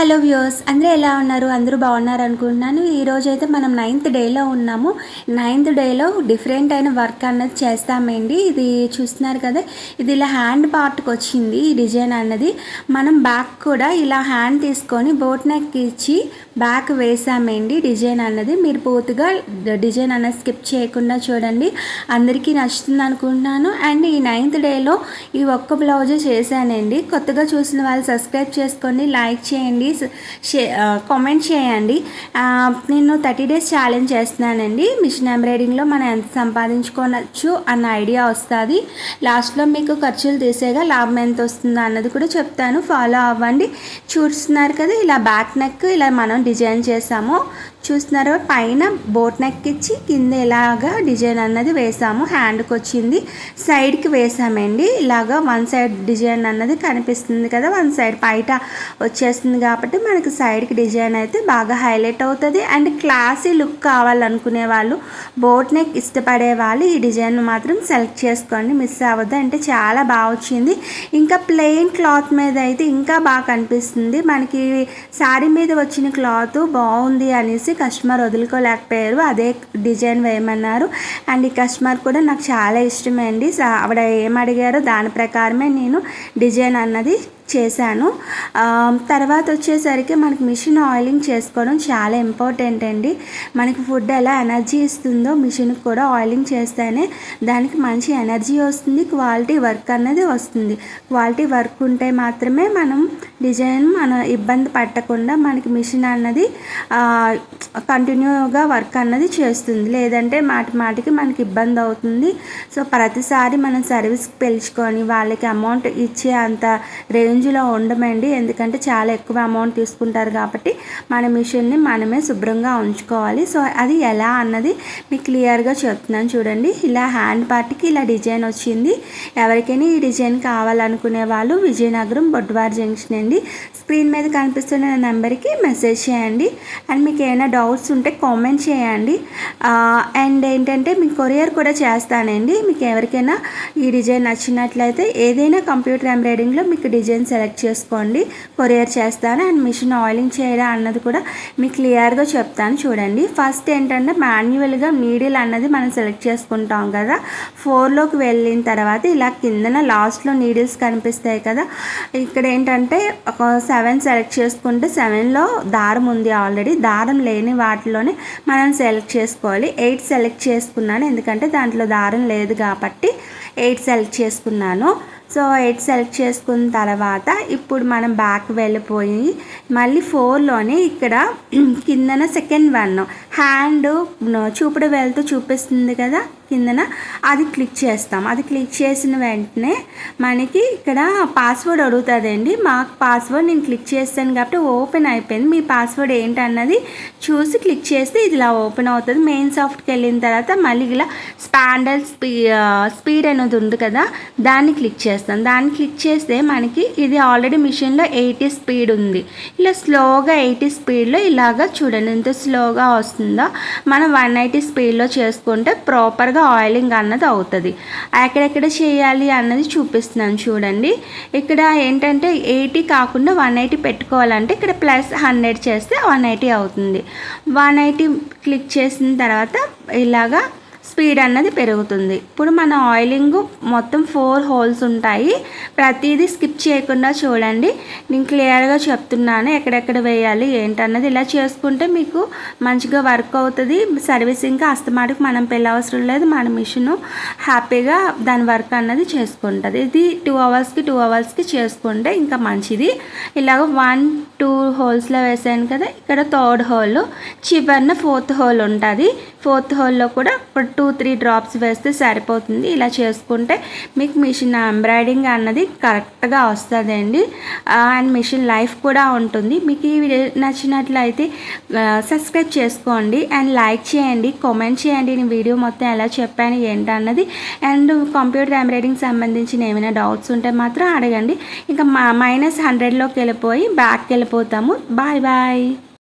Hello viewers, అందరూ ఎలా ఉన్నారు? అందరూ బాగున్నారు అనుకుంటున్నాను. ఈరోజు అయితే మనం 9th డేలో ఉన్నాము. 9th డేలో డిఫరెంట్ అయిన వర్క్ అన్నది చేస్తామండి. ఇది చూస్తున్నారు కదా, ఇది ఇలా హ్యాండ్ పార్ట్కి వచ్చింది ఈ డిజైన్ అన్నది. మనం బ్యాక్ కూడా ఇలా హ్యాండ్ తీసుకొని బోట్ నెక్ ఇచ్చి బ్యాక్ వేసామండి డిజైన్ అన్నది. మీరు పూర్తిగా డిజైన్ అన్నది స్కిప్ చేయకుండా చూడండి, అందరికీ నచ్చుతుంది అనుకుంటున్నాను. అండ్ ఈ 9th డేలో ఈ ఒక్క బ్లౌజే చేశానండి. కొత్తగా చూసిన వాళ్ళు సబ్స్క్రైబ్ చేసుకోండి, లైక్ చేయండి, కామెంట్ చేయండి. నేను 30 days ఛాలెంజ్ చేస్తున్నానండి. మిషన్ ఎంబ్రాయిడింగ్లో మనం ఎంత సంపాదించుకోవచ్చు అన్న ఐడియా వస్తుంది. లాస్ట్లో మీకు ఖర్చులు తీసేగా లాభం ఎంత వస్తుందో అన్నది కూడా చెప్తాను, ఫాలో అవ్వండి. చూస్తున్నారు కదా, ఇలా బ్యాక్ నెక్ ఇలా మనం డిజైన్ చేసాము. చూస్తున్నారు, పైన బోట్ నెక్ ఇచ్చి కింద ఇలాగా డిజైన్ అన్నది వేసాము. హ్యాండ్కి వచ్చింది, సైడ్కి వేసామండి. ఇలాగా వన్ సైడ్ డిజైన్ అన్నది కనిపిస్తుంది కదా, వన్ సైడ్ బయట వచ్చేస్తుంది కాబట్టి మనకి సైడ్కి డిజైన్ అయితే బాగా హైలైట్ అవుతుంది. అండ్ క్లాసీ లుక్ కావాలనుకునే వాళ్ళు, బోట్ నెక్ ఇష్టపడే వాళ్ళు ఈ డిజైన్ మాత్రం సెలెక్ట్ చేసుకోండి, మిస్ అవ్వద్దు. అంటే చాలా బాగా వచ్చింది. ఇంకా ప్లెయిన్ క్లాత్ మీద అయితే ఇంకా బాగా కనిపిస్తుంది. మనకి శారీ మీద వచ్చిన క్లాత్ బాగుంది అనేసి కస్టమర్ వదులుకోలేకపోయారు, అదే డిజైన్ వేయమన్నారు. అండ్ ఈ కస్టమర్ కూడా నాకు చాలా ఇష్టమే అండి. ఆవిడ ఏం అడిగారో దాని ప్రకారమే నేను డిజైన్ అన్నది చేశాను. తర్వాత వచ్చేసరికి మనకి మిషన్ ఆయిలింగ్ చేసుకోవడం చాలా ఇంపార్టెంట్ అండి. మనకి ఫుడ్ ఎలా ఎనర్జీ ఇస్తుందో మిషన్కి కూడా ఆయిలింగ్ చేస్తేనే దానికి మంచి ఎనర్జీ వస్తుంది, క్వాలిటీ వర్క్ అన్నది వస్తుంది. క్వాలిటీ వర్క్ ఉంటే మాత్రమే మనం డిజైన్ ఇబ్బంది పట్టకుండా మనకి మిషన్ అన్నది కంటిన్యూగా వర్క్ అన్నది చేస్తుంది. లేదంటే మాటికి మనకి ఇబ్బంది అవుతుంది. సో ప్రతిసారి మనం సర్వీస్కి పిలుచుకొని వాళ్ళకి అమౌంట్ ఇచ్చే అంత రేంజ్లో ఉండమండి, ఎందుకంటే చాలా ఎక్కువ అమౌంట్ తీసుకుంటారు కాబట్టి మన మిషన్ని మనమే శుభ్రంగా ఉంచుకోవాలి. సో అది ఎలా అన్నది మీకు క్లియర్గా చెప్తున్నాను చూడండి. ఇలా హ్యాండ్ పార్ట్కి ఇలా డిజైన్ వచ్చింది. ఎవరికైనా ఈ డిజైన్ కావాలనుకునే వాళ్ళు విజయనగరం బొడ్వార్ జంక్షన్ అండి. స్క్రీన్ మీద కనిపిస్తున్న నెంబర్కి మెసేజ్ చేయండి. అండ్ మీకు ఏమైనా డౌట్స్ ఉంటే కామెంట్ చేయండి. అండ్ ఏంటంటే మీకు కొరియర్ కూడా చేస్తానండి. మీకు ఎవరికైనా ఈ డిజైన్ నచ్చినట్లయితే ఏదైనా కంప్యూటర్ ఎంబ్రాయిడింగ్లో మీకు డిజైన్ సెలెక్ట్ చేసుకోండి, కొరియర్ చేస్తాను. అండ్ మిషన్ ఆయిలింగ్ చేయడం అన్నది కూడా మీకు క్లియర్గా చెప్తాను చూడండి. ఫస్ట్ ఏంటంటే మాన్యువల్గా నీడిల్ అన్నది మనం సెలెక్ట్ చేసుకుంటాం కదా, 4లోకి వెళ్ళిన తర్వాత ఇలా కిందన లాస్ట్లో నీడిల్స్ కనిపిస్తాయి కదా, ఇక్కడ ఏంటంటే ఒక 7 సెలెక్ట్ చేసుకుంటే 7లో దారం ఉంది ఆల్రెడీ, దారం లేని వాటిలోనే మనం సెలెక్ట్ చేసుకోవాలి. 8 సెలెక్ట్ చేసుకున్నాను, ఎందుకంటే దాంట్లో దారం లేదు కాబట్టి 8 సెలెక్ట్ చేసుకున్నాను. సో 8 సెలెక్ట్ చేసుకున్న తర్వాత ఇప్పుడు మనం బ్యాక్ వెళ్ళిపోయి మళ్ళీ 4లోనే ఇక్కడ కిందన సెకండ్ 1 హ్యాండ్ చూపుడు వెళ్తూ చూపిస్తుంది కదా కిందన, అది క్లిక్ చేస్తాం. అది క్లిక్ చేసిన వెంటనే మనకి ఇక్కడ పాస్వర్డ్ అడుగుతుందండి. మా పాస్వర్డ్ నేను క్లిక్ చేస్తాను కాబట్టి ఓపెన్ అయిపోయింది. మీ పాస్వర్డ్ ఏంటన్నది చూసి క్లిక్ చేస్తే ఇది ఇలా ఓపెన్ అవుతుంది. మెయిన్ సాఫ్ట్కి వెళ్ళిన తర్వాత మళ్ళీ ఇలా స్పాండల్ స్పీడ్ అనేది ఉంది కదా, దాన్ని క్లిక్ చేస్తాం. దాన్ని క్లిక్ చేస్తే మనకి ఇది ఆల్రెడీ మిషన్లో 80 స్పీడ్ ఉంది. ఇలా స్లోగా 80 స్పీడ్లో ఇలాగా చూడండి ఎంత స్లోగా వస్తుందో. మనం 180 స్పీడ్లో చేసుకుంటే ప్రాపర్గా ఆయిలింగ్ అన్నది అవుతుంది. ఎక్కడెక్కడ చేయాలి అన్నది చూపిస్తున్నాను చూడండి. ఇక్కడ ఏంటంటే 80 కాకుండా 180 పెట్టుకోవాలంటే ఇక్కడ +100 చేస్తే 180 అవుతుంది. 180 క్లిక్ చేసిన తర్వాత ఇలాగా స్పీడ్ అన్నది పెరుగుతుంది. ఇప్పుడు మన ఆయిలింగ్ మొత్తం 4 హోల్స్ ఉంటాయి. ప్రతిదీ స్కిప్ చేయకుండా చూడండి, నేను క్లియర్గా చెప్తున్నాను ఎక్కడెక్కడ వేయాలి ఏంటన్నది. ఇలా చేసుకుంటే మీకు మంచిగా వర్క్ అవుతుంది. సర్వీసింగ్కి అస్తమాటికి మనం పెళ్ళవసరం లేదు, మన మిషన్ హ్యాపీగా దాని వర్క్ అన్నది చేసుకుంటుంది. ఇది 2 అవర్స్కి చేసుకుంటే ఇంకా మంచిది. ఇలాగ 1, 2 హోల్స్లో వేసాను కదా, ఇక్కడ 3rd హోల్ చివరిన 4th హోల్ ఉంటుంది. 4th హోల్లో కూడా 2-3 డ్రాప్స్ వేస్తే సరిపోతుంది. ఇలా చేసుకుంటే మీకు మిషన్ ఎంబ్రాయిడింగ్ అన్నది కరెక్ట్గా వస్తుందండి. అండ్ మిషన్ లైఫ్ కూడా ఉంటుంది. మీకు ఈ వీడియో నచ్చినట్లయితే సబ్స్క్రైబ్ చేసుకోండి అండ్ లైక్ చేయండి, కామెంట్ చేయండి నేను వీడియో మొత్తం ఎలా చెప్పాను ఏంటన్నది. అండ్ కంప్యూటర్ ఎంబ్రాయిడింగ్ సంబంధించిన ఏమైనా డౌట్స్ ఉంటే మాత్రం అడగండి. ఇంకా -100లోకి వెళ్ళిపోయి బ్యాక్కి వెళ్ళిపోతాము. Bye bye.